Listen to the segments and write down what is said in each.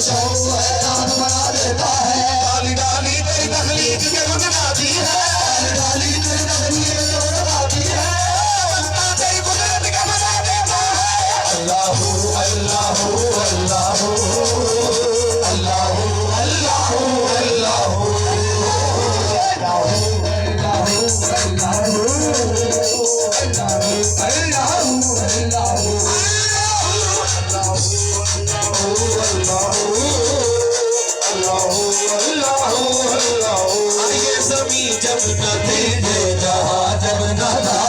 शौक हैरान बना देता है। डाली डाली तेरी तकलीफ के गुनगुनाती है, डाली डाली तेरी तकलीफ के गुनगुनाती है, बंदा तेरी कुदरत का बना देता है। अल्लाह अल्लाह अल्लाह अल्लाह अल्लाह जब न थे ये जहाँ जब न था,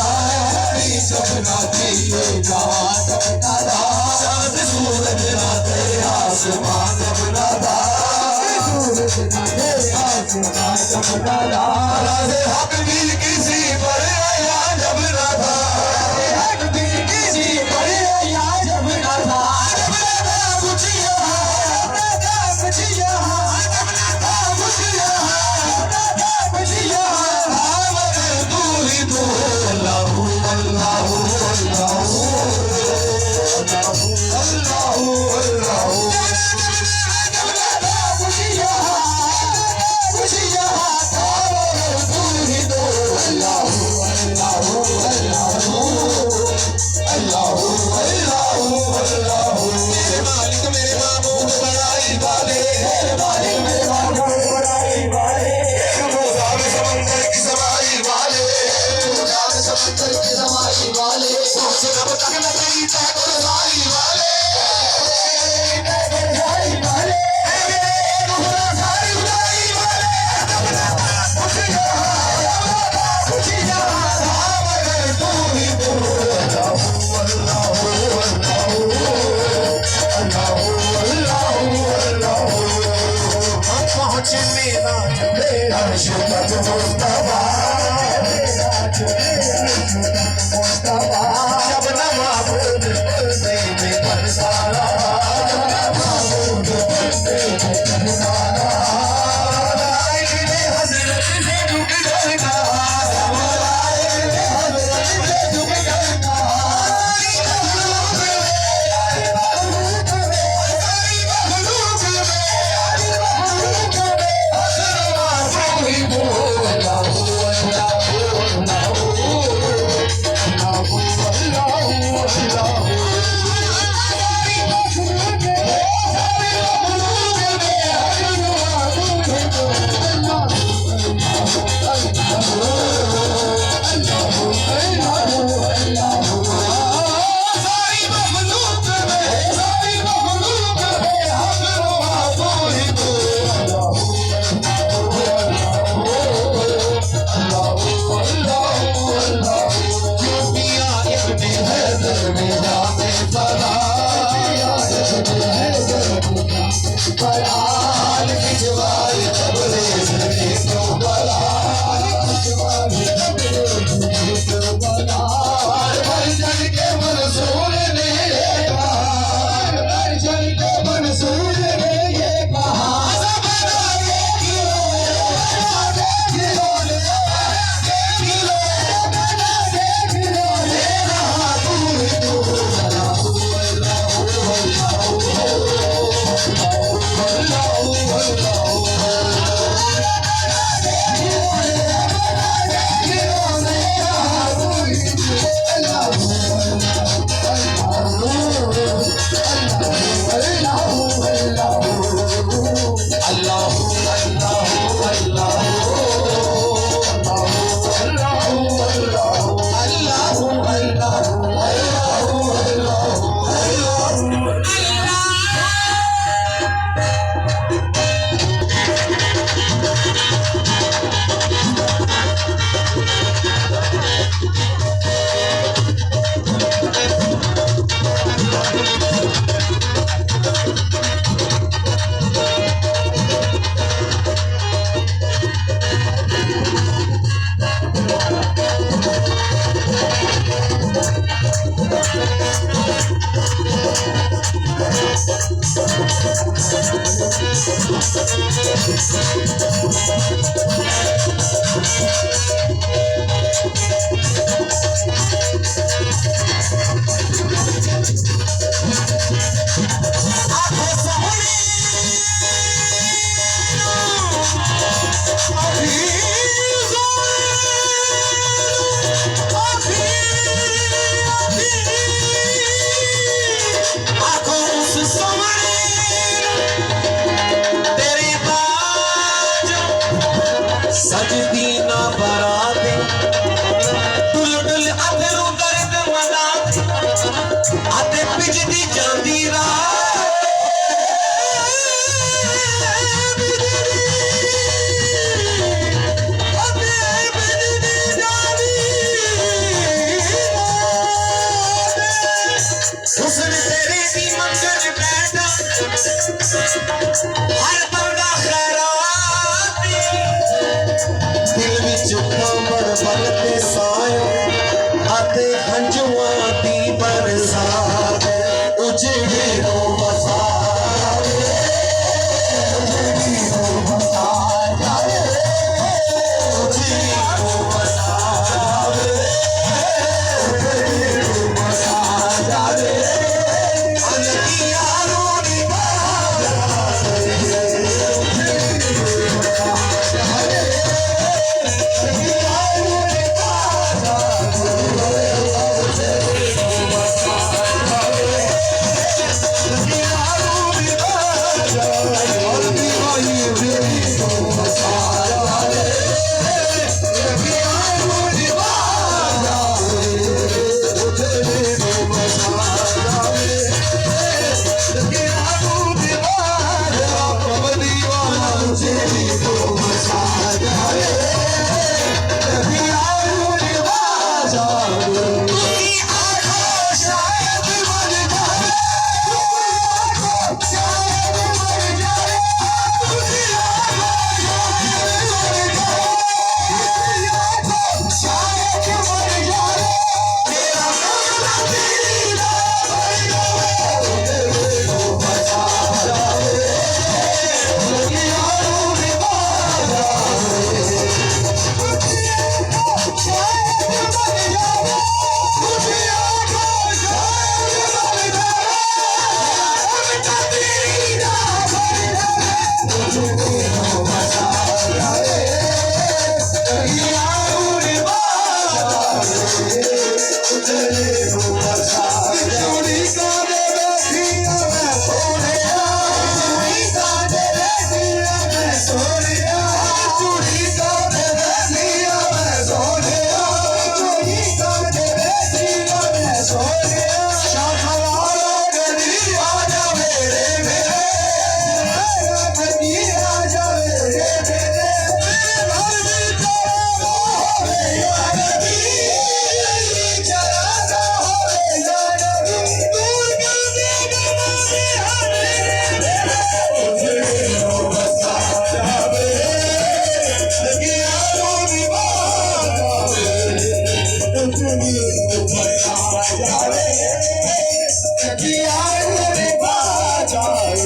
जब न थी ये जहाँ जब न था, चाँद सूरज न थे आसमान जब न था, सूरज न थे आसमान जब न था, राज़े हक भी किसी पर आया जब न था, हक भी किसी पर आया जब न था, जब न था कुछ यहाँ, जब न था कुछ यहाँ, जब न था कुछ यहाँ, जब न था कुछ यहाँ, मगर तू ही तू अल्लाह अल्लाह अल्लाह अल्लाह अल्लाह जब न था कुछ यहाँ, कुछ यहाँ था, मगर तू ही तू अल्लाह अल्लाह अल्लाह अल्लाह अल्लाह। मेरे मालिक मेरे महबूब बड़ाई वाले, मेरे मालिक मेरे महबूब बड़ाई वाले, समंदर की समाई वाले, समंदर की समाई वाले, सबसे अब तक न गई तक रसाई वाले, जब न महबूब में बरसाना, हज़रत से झुक जाना,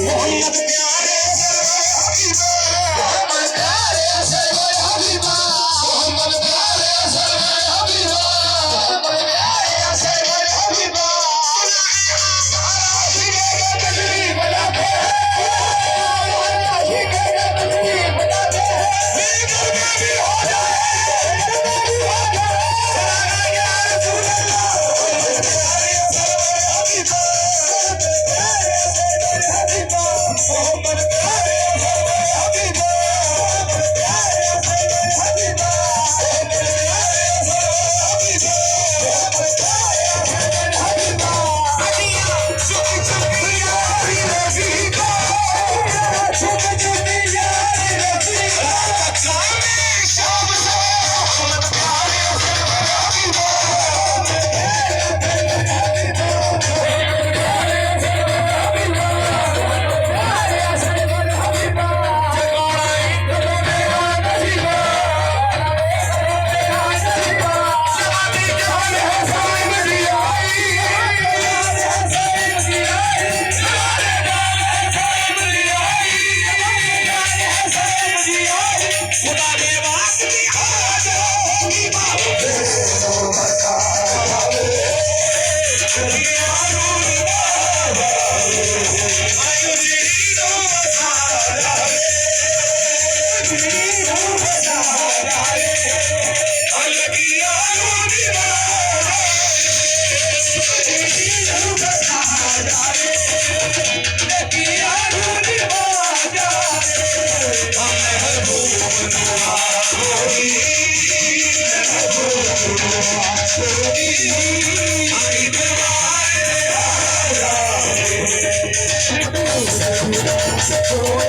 मोहम्मद प्यारे मोहम्मद प्यारे सरवर हबीबा मोहम्मद प्यारे सरवर हबीबा मोहम्मद प्यारे सरवर हबीबा तकलीफ बनाते तकलीफ बनाते फिक्र में भी हो जाए या रसूल अल्लाह प्यारे सरवर हबीबा प्यारे सरवर हबीबा मोहम्मद प्यारे सरवर हबीबा मोहम्मद प्यारे सरवर हबीबा मोहम्मद प्यारे सरवर हबीबा मोहम्मद प्यारे सरवर हबीबा अदिया चुप चुप यारी रफीका चुप चुप यारी रफीका कामे शाम से मोहम्मद प्यारे सरवर हबीबा मोहम्मद प्यारे सरवर हबीबा मोहम्मद प्यारे सरवर हबीबा मोहम्मद प्यारे सरवर हबीबा जगाड़ा इंद्र मेरा नसीबा मेरा नसीबा शादी जान है साईं दी आई जान है साईं दी आई सारे जान है साईं दी आई जान है साईं दी आई खुदा के वास्ते हाजिर होगी बाबू बता Oh,